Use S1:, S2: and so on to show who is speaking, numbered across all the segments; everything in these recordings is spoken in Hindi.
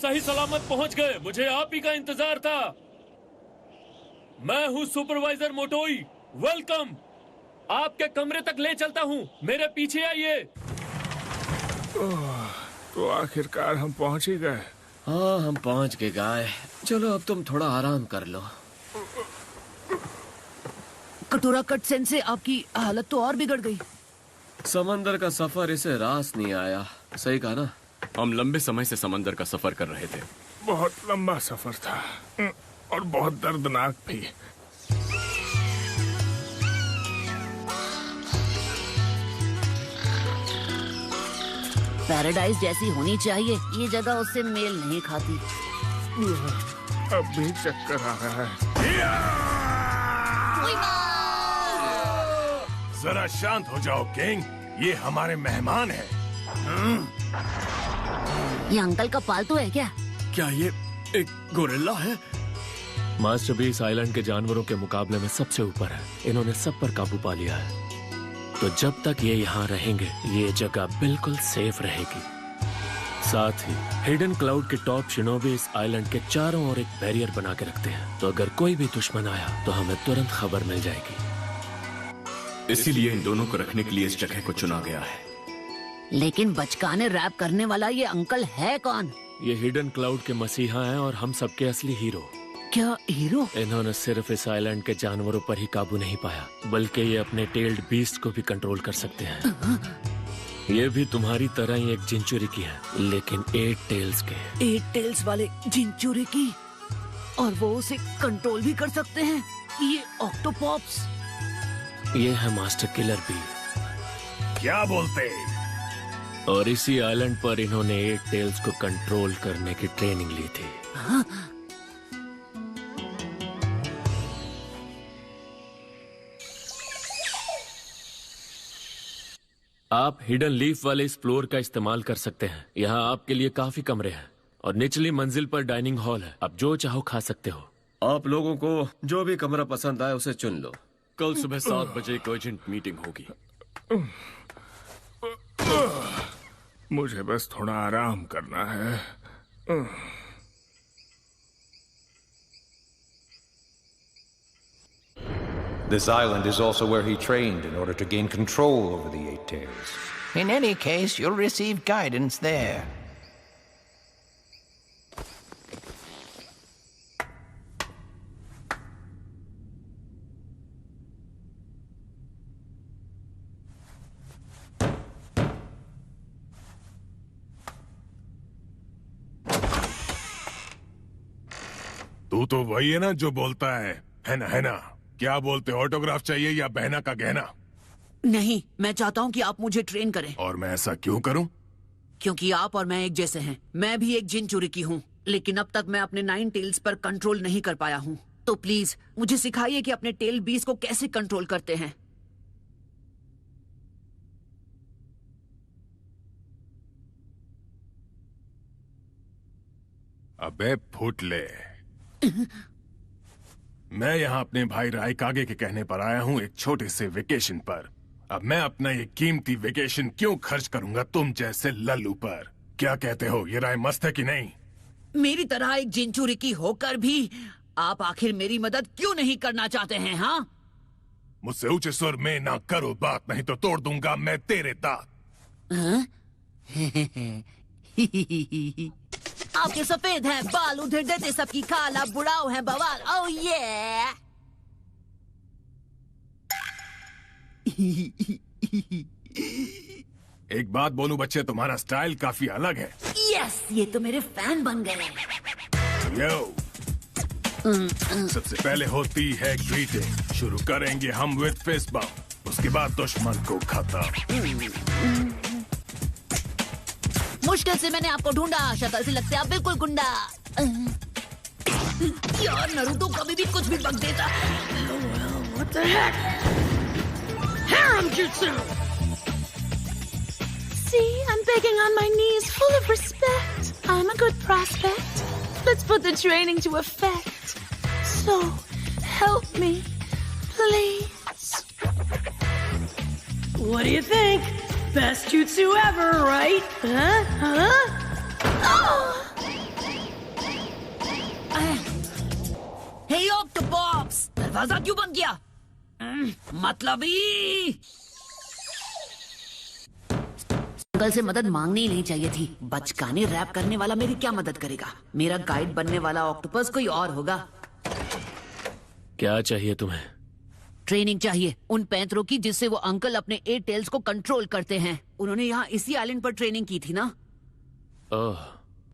S1: सही सलामत पहुंच गए। मुझे आप ही का इंतजार था। मैं हूं सुपरवाइजर मोटोई। वेलकम। आपके कमरे तक ले चलता हूं। मेरे पीछे आइए।
S2: तो आखिरकार हम पहुंच ही गए।
S3: हाँ, हम पहुंच के गए। चलो अब तुम थोड़ा आराम कर लो।
S4: कटोरा कट सेंसे, आपकी हालत तो और बिगड़ गई।
S3: समंदर का सफर इसे रास नहीं आया। सही कहा ना?
S5: हम लंबे समय से समंदर का सफर कर रहे थे।
S2: बहुत लंबा सफर था और बहुत दर्दनाक भी।
S4: पैराडाइज जैसी होनी चाहिए, ये जगह उससे मेल नहीं खाती।
S2: अब भी चक्कर आ रहा है।
S6: जरा शांत हो जाओ किंग, ये हमारे मेहमान हैं।
S4: ये अंकल का पालतू है क्या?
S5: क्या ये एक गोरिल्ला है?
S1: मास्टर बीस आइलैंड के जानवरों के मुकाबले में सबसे ऊपर है। इन्होंने सब पर काबू पा लिया है। तो जब तक ये यहाँ रहेंगे, ये जगह बिल्कुल सेफ रहेगी। साथ ही हिडन क्लाउड के टॉप शिनोबी इस आइलैंड के चारों ओर एक बैरियर बना के रखते हैं। तो अगर कोई भी दुश्मन आया तो हमें तुरंत खबर मिल जाएगी।
S5: इसीलिए इन दोनों को रखने के लिए इस जगह को चुना गया है।
S4: लेकिन बचकाने रैप करने वाला ये अंकल है कौन?
S1: ये हिडन क्लाउड के मसीहा हैं और हम सबके असली हीरो।
S4: क्या हीरो?
S1: इन्होंने सिर्फ इस आइलैंड के जानवरों पर ही काबू नहीं पाया, बल्कि ये अपने टेल्ड बीस्ट को भी कंट्रोल कर सकते हैं। ये भी तुम्हारी तरह ही एक जिंचुरी की है, लेकिन 8 टेल्स के।
S4: 8 टेल्स वाले जिंचुरी की, और वो उसे कंट्रोल भी कर सकते हैं। ये ऑक्टोपॉप्स।
S1: ये है मास्टर किलर बी।
S6: क्या बोलते?
S1: और इसी आइलैंड पर इन्होंने 8 टेल्स को कंट्रोल करने की ट्रेनिंग ली थी।
S4: हाँ?
S1: आप हिडन लीफ वाले इस फ्लोर का इस्तेमाल कर सकते हैं। यहाँ आपके लिए काफी कमरे हैं और निचली मंजिल पर डाइनिंग हॉल है। आप जो चाहो खा सकते हो।
S3: आप लोगों को जो भी कमरा पसंद आए उसे चुन लो।
S5: कल सुबह 7 बजे एक अर्जेंट मीटिंग होगी।
S2: मुझे बस थोड़ा आराम करना है।
S7: This island is also where he trained in order to gain control over the 8 Tails.
S8: In any case, you'll receive guidance there.
S6: तू तो वही है ना जो बोलता है ना? है ना? क्या बोलते? ऑटोग्राफ चाहिए या बहना का गहना?
S4: नहीं, मैं चाहता हूँ कि आप मुझे ट्रेन करें।
S6: और मैं ऐसा क्यों करूं?
S4: क्योंकि आप और मैं एक जैसे हैं। मैं भी एक जिंचुरी की हूँ, लेकिन अब तक मैं अपने 9 टेल्स पर कंट्रोल नहीं कर पाया हूँ। तो प्लीज मुझे सिखाइए कि अपने टेल बीस को कैसे कंट्रोल करते हैं।
S6: अबे फुटले, मैं यहाँ अपने भाई रायकागे के कहने पर आया हूँ, एक छोटे से वेकेशन पर। अब मैं अपना ये कीमती वेकेशन क्यों खर्च करूंगा तुम जैसे लल्लू पर? क्या कहते हो, ये राय मस्त है कि नहीं?
S4: मेरी तरह एक जिंचुरी की होकर भी आप आखिर मेरी मदद क्यों नहीं करना चाहते हैं? हाँ,
S6: मुझसे ऊंचे सुर में ना करो बात, नहीं तो तोड़ दूंगा मैं तेरे दांत।
S4: आपके सफेद हैं बाल, उधर देते सबकी खाल, आप बुढ़ाओ हैं बवाल। ओह ये
S6: एक बात बोलूं बच्चे, तुम्हारा स्टाइल काफी अलग है।
S4: यस, ये तो मेरे फैन बन गए।
S6: यो, सबसे पहले होती है ग्रीटिंग। शुरू करेंगे हम विद फिस्ट बम्प, उसके बाद दुश्मन को खत्म।
S4: मुश्किल से मैंने आपको ढूंढा, शक्ल से लगते आप बिल्कुल गुंडा। यार नरूटो कभी भी कुछ भी बक देता। What the heck? Harem jutsu!
S9: See, I'm begging on my knees, full of respect. I'm a good prospect. Let's put the training to effect. So, help me, please.
S10: What do you think? Best jutsu ever, right?
S9: Huh? Oh!
S4: Hey octopus, दरवाजा क्यों बंद किया? मतलबी। अंकल से मदद मांगनी ही नहीं चाहिए थी। बचकाने रैप करने वाला मेरी क्या मदद करेगा? मेरा गाइड बनने वाला ऑक्टोपस कोई और होगा।
S1: क्या चाहिए तुम्हें?
S4: ट्रेनिंग चाहिए उन पैंतरों की जिससे वो अंकल अपने 8 टेल्स को कंट्रोल करते हैं। उन्होंने यहाँ इसी आइलैंड पर ट्रेनिंग की थी ना?
S1: ओह,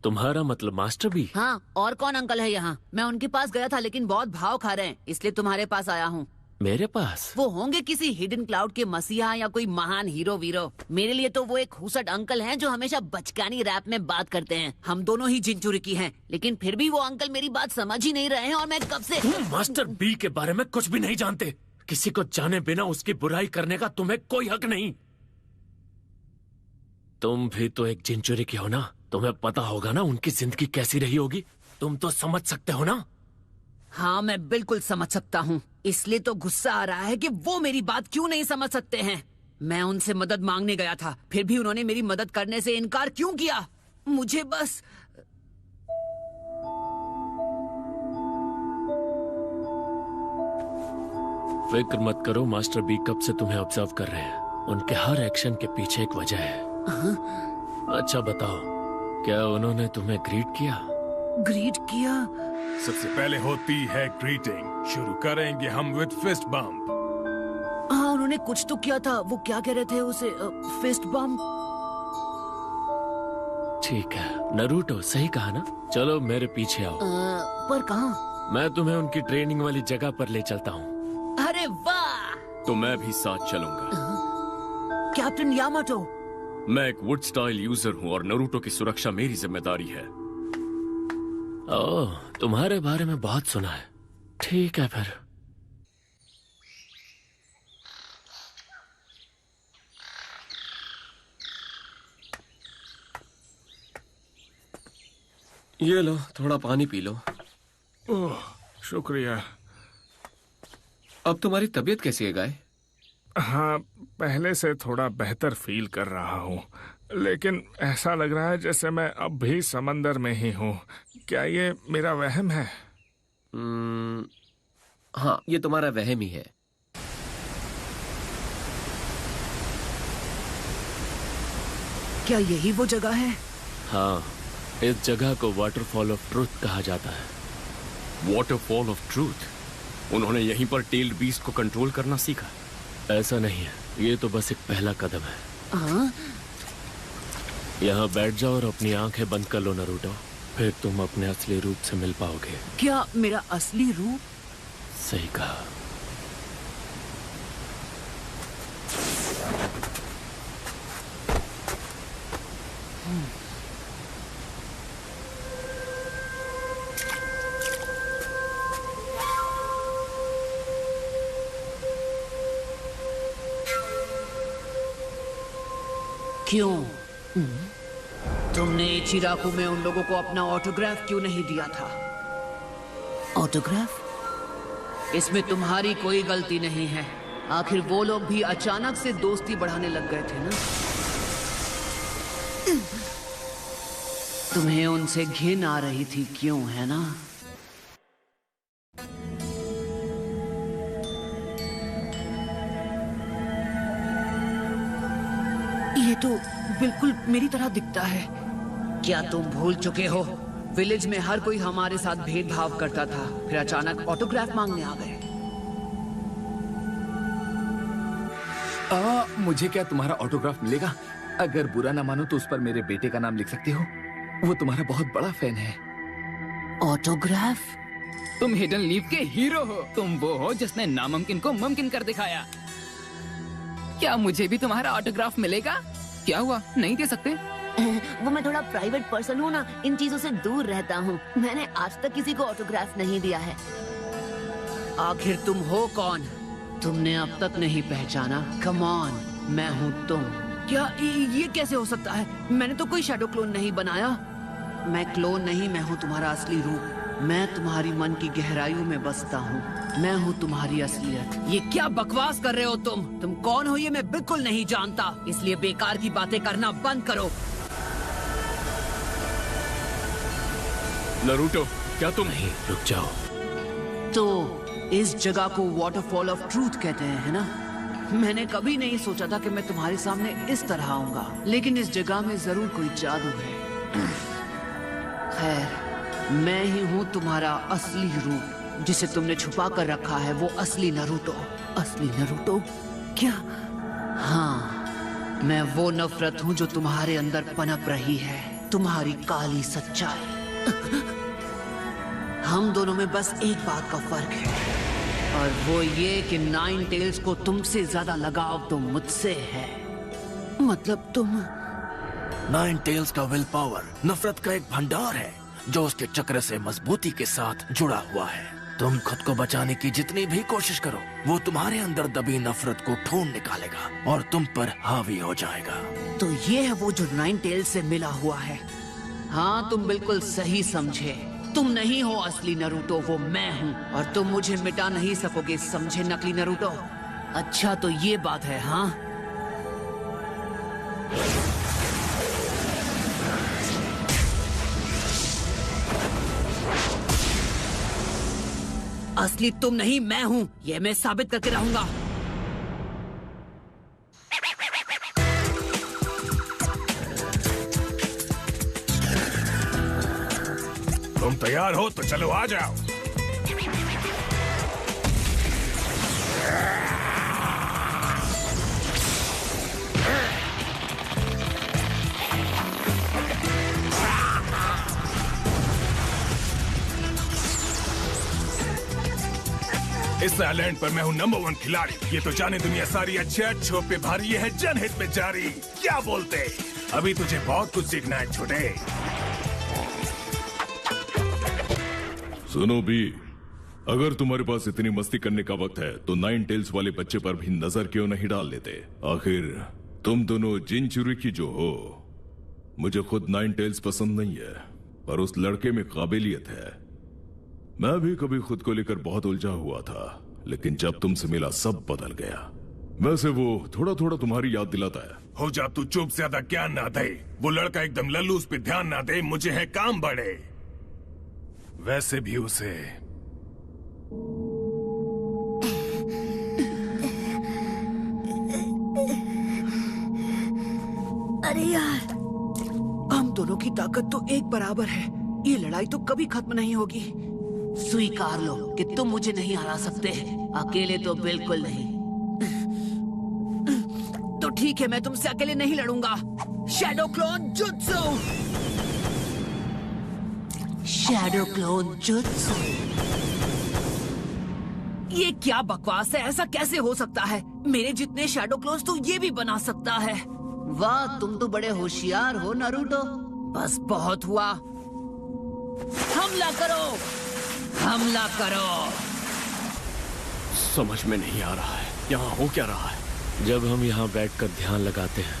S1: तुम्हारा मतलब मास्टर बी?
S4: हाँ, और कौन अंकल है यहाँ? मैं उनके पास गया था लेकिन बहुत भाव खा रहे हैं, इसलिए तुम्हारे पास आया हूँ।
S1: मेरे पास?
S4: वो होंगे किसी हिडन क्लाउड के मसीहा या कोई महान हीरो वीरो। मेरे लिए तो वो एक हुसट अंकल हैं जो हमेशा बचकानी रैप में बात करते हैं। हम दोनों ही जिनचुरी की हैं, लेकिन फिर भी वो अंकल मेरी बात समझ ही नहीं रहे हैं और मैं कब से।
S1: तुम मास्टर बी के बारे में कुछ भी नहीं जानते। किसी को जाने बिना उसकी बुराई करने का तुम्हें कोई हक नहीं। तुम भी तो एक जिनचुरी की हो ना, तुम्हें पता होगा ना उनकी जिंदगी कैसी रही होगी। तुम तो समझ सकते हो ना?
S4: हाँ, मैं बिल्कुल समझ सकता हूँ। इसलिए तो गुस्सा आ रहा है कि वो मेरी बात क्यों नहीं समझ सकते हैं। मैं उनसे मदद मांगने गया था, फिर भी उन्होंने मेरी मदद करने से इनकार क्यों किया? मुझे बस
S1: फिक्र मत करो, मास्टर बी कब से तुम्हें ऑब्जर्व कर रहे हैं। उनके हर एक्शन के पीछे एक वजह है। अच्छा बताओ, क्या उन्होंने तुम्हें ग्रीट किया?
S4: ग्रीट किया?
S6: सबसे पहले होती है ग्रीटिंग। शुरू करेंगे हम विद फिस्ट बम्प।
S4: हाँ, उन्होंने कुछ तो किया था। वो क्या कह रहे थे उसे? Fist bump.
S1: ठीक है, नरूटो सही कहा ना? चलो मेरे पीछे आओ।
S4: पर कहाँ?
S1: मैं तुम्हें उनकी ट्रेनिंग वाली जगह पर ले चलता हूँ।
S4: अरे वाह!
S5: तो मैं भी साथ चलूंगा।
S4: Captain Yamato.
S5: मैं एक वुड स्टाइल यूजर हूँ और नरूटो की सुरक्षा मेरी जिम्मेदारी है।
S1: ओह, तुम्हारे बारे में बहुत सुना है। ठीक है फिर।
S3: ये लो, थोड़ा पानी पी लो।
S2: ओह, शुक्रिया।
S3: अब तुम्हारी तबीयत कैसी है गाय?
S2: हाँ, पहले से थोड़ा बेहतर फील कर रहा हूँ, लेकिन ऐसा लग रहा है जैसे मैं अब भी समंदर में ही हूँ। क्या ये मेरा वहम है?
S3: हाँ, ये तुम्हारा वहम ही है।
S4: क्या यही वो जगह है?
S1: हाँ, इस जगह को वाटरफॉल ऑफ ट्रूथ कहा जाता है।
S5: Waterfall of truth? उन्होंने यहीं पर टेल्ड बीस्ट को कंट्रोल करना सीखा?
S1: ऐसा नहीं है, ये तो बस एक पहला कदम है।
S4: हाँ?
S1: यहाँ बैठ जाओ और अपनी आंखें बंद कर लो नरूटो, फिर तुम अपने असली रूप से मिल पाओगे।
S4: क्या मेरा असली रूप?
S1: सही कहा।
S4: क्यों? तुमने इचिराकु में उन लोगों को अपना ऑटोग्राफ क्यों नहीं दिया था? ऑटोग्राफ? इसमें तुम्हारी कोई गलती नहीं है। आखिर वो लोग भी अचानक से दोस्ती बढ़ाने लग गए थे ना। तुम्हें उनसे घिन आ रही थी, क्यों, है ना? ये तो बिल्कुल मेरी तरह दिखता है। क्या तुम भूल चुके हो? विलेज में हर कोई हमारे साथ भेदभाव करता था, फिर अचानक ऑटोग्राफ मांगने आ गए।
S10: मुझे क्या तुम्हारा ऑटोग्राफ मिलेगा? अगर बुरा ना मानो तो उस पर मेरे बेटे का नाम लिख सकते हो। वो तुम्हारा बहुत बड़ा फैन है।
S4: ऑटोग्राफ?
S10: तुम हिडन लीफ के हीरो हो। तुम वो हो जिसने नामुमकिन को मुमकिन कर दिखाया। क्या मुझे भी तुम्हारा ऑटोग्राफ मिलेगा? क्या हुआ, नहीं दे सकते?
S4: वो मैं थोड़ा प्राइवेट पर्सन हूँ ना, इन चीजों से दूर रहता हूँ। मैंने आज तक किसी को ऑटोग्राफ नहीं दिया है। आखिर तुम हो कौन? तुमने अब तक नहीं पहचाना? कम ऑन, मैं हूँ तुम। क्या ये कैसे हो सकता है? मैंने तो कोई शैडो क्लोन नहीं बनाया। मैं क्लोन नहीं, मैं हूँ तुम्हारा असली रूप। मैं तुम्हारी मन की गहराइयों में बसता हूँ। मैं हूँ तुम्हारी असलियत। ये क्या बकवास कर रहे हो तुम कौन हो ये मैं बिल्कुल नहीं जानता, इसलिए बेकार की बातें करना बंद करो।
S5: नरूटो, क्या तुम?
S1: नहीं, रुक जाओ।
S4: तो इस जगह को वाटरफॉल ऑफ ट्रूथ कहते हैं, है ना? मैंने कभी नहीं सोचा था कि मैं तुम्हारे सामने इस तरह आऊंगा, लेकिन इस जगह में जरूर कोई जादू है। खैर, मैं ही हूँ तुम्हारा असली रूप, जिसे तुमने छुपा कर रखा है, वो असली नरूटो। असली नरूटो? क्या? हाँ, मैं वो नफरत हूँ जो तुम्हारे अंदर पनप रही है, तुम्हारी काली सच्चाई। हम दोनों में बस एक बात का फर्क है, और वो ये कि नाइन टेल्स को तुमसे ज्यादा लगाव तो मुझसे है। मतलब तुम
S11: नाइन टेल्स का विल पावर नफरत का एक भंडार है जो उसके चक्र से मजबूती के साथ जुड़ा हुआ है। तुम खुद को बचाने की जितनी भी कोशिश करो, वो तुम्हारे अंदर दबी नफरत को ढूंढ निकालेगा और तुम पर हावी हो जाएगा।
S4: तो ये है वो जो नाइन टेल्स से मिला हुआ है। हाँ, तुम बिल्कुल सही समझे। तुम नहीं हो असली नरूटो, वो मैं हूँ, और तुम मुझे मिटा नहीं सकोगे, समझे नकली नरूटो? अच्छा, तो ये बात है। हाँ, असली तुम नहीं, मैं हूँ, ये मैं साबित करके रहूंगा।
S6: तुम तैयार हो तो चलो आ जाओ। इस आइलैंड पर मैं हूँ नंबर 1 खिलाड़ी। ये तो जाने दुनिया सारी अच्छे पे भारी है, जनहित में जारी। क्या बोलते? अभी तुझे बहुत कुछ सीखना है छोटे।
S12: सुनो बी, अगर तुम्हारे पास इतनी मस्ती करने का वक्त है तो नाइन टेल्स वाले बच्चे पर भी नजर क्यों नहीं डाल लेते? आखिर तुम दोनों जिनचुरिकी जो हो। मुझे खुद नाइन टेल्स पसंद नहीं है, पर उस लड़के में काबिलियत है। मैं भी कभी खुद को लेकर बहुत उलझा हुआ था, लेकिन जब तुमसे मिला सब बदल गया। वैसे वो थोड़ा थोड़ा तुम्हारी याद दिलाता है।
S6: हो जा तू चुप, ज्यादा ज्ञान ना दे। वो लड़का एकदम लल्लू, उस पे ध्यान ना दे। मुझे है काम बड़े। वैसे भी उसे
S4: अरे यार, हम दोनों की ताकत तो एक बराबर है। ये लड़ाई तो कभी खत्म नहीं होगी। स्वीकार लो कि तुम मुझे नहीं हरा सकते, अकेले तो बिल्कुल नहीं। तो ठीक है, मैं तुमसे अकेले नहीं लड़ूंगा। Shadow clone jutsu! Shadow clone jutsu! ये क्या बकवास है? ऐसा कैसे हो सकता है? मेरे जितने शैडो क्लोन्स तो ये भी बना सकता है। वाह, तुम तो बड़े होशियार हो नारुतो। बस बहुत हुआ। हमला करो, हमला करो।
S1: समझ में नहीं आ रहा है, यहाँ हो क्या रहा है? जब हम यहाँ बैठकर ध्यान लगाते हैं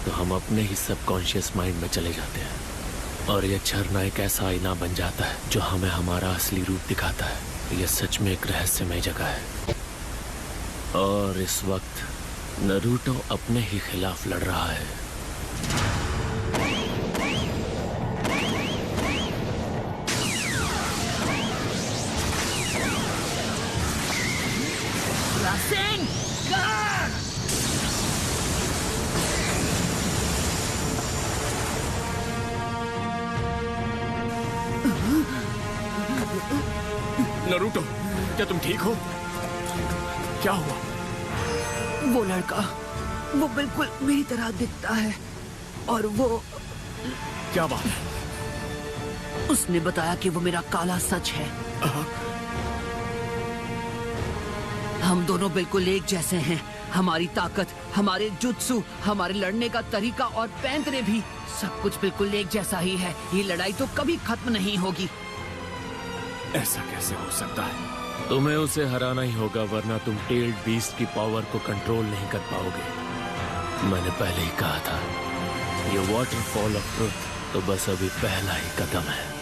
S1: तो हम अपने ही सबकॉन्शियस माइंड में चले जाते हैं, और ये झरना एक ऐसा आईना बन जाता है जो हमें हमारा असली रूप दिखाता है। यह सच में एक रहस्यमय जगह है, और इस वक्त नारुतो अपने ही खिलाफ लड़ रहा है। नारुतो, क्या तुम ठीक हो? क्या हुआ?
S4: वो लड़का, वो बिल्कुल मेरी तरह दिखता है, और वो...
S1: क्या बात है?
S4: उसने बताया कि वो मेरा काला सच है। हम दोनों बिल्कुल एक जैसे हैं। हमारी ताकत, हमारे जुत्सु, हमारे लड़ने का तरीका और पैंतरे भी, सब कुछ बिल्कुल एक जैसा ही है। ये लड़ाई तो कभी खत्म नहीं होगी।
S1: ऐसा कैसे हो सकता है? तुम्हें उसे हराना ही होगा, वरना तुम टेल्ड बीस्ट की पावर को कंट्रोल नहीं कर पाओगे। मैंने पहले ही कहा था, ये वाटरफॉल ऑफ ट्रुथ तो बस अभी पहला ही कदम है।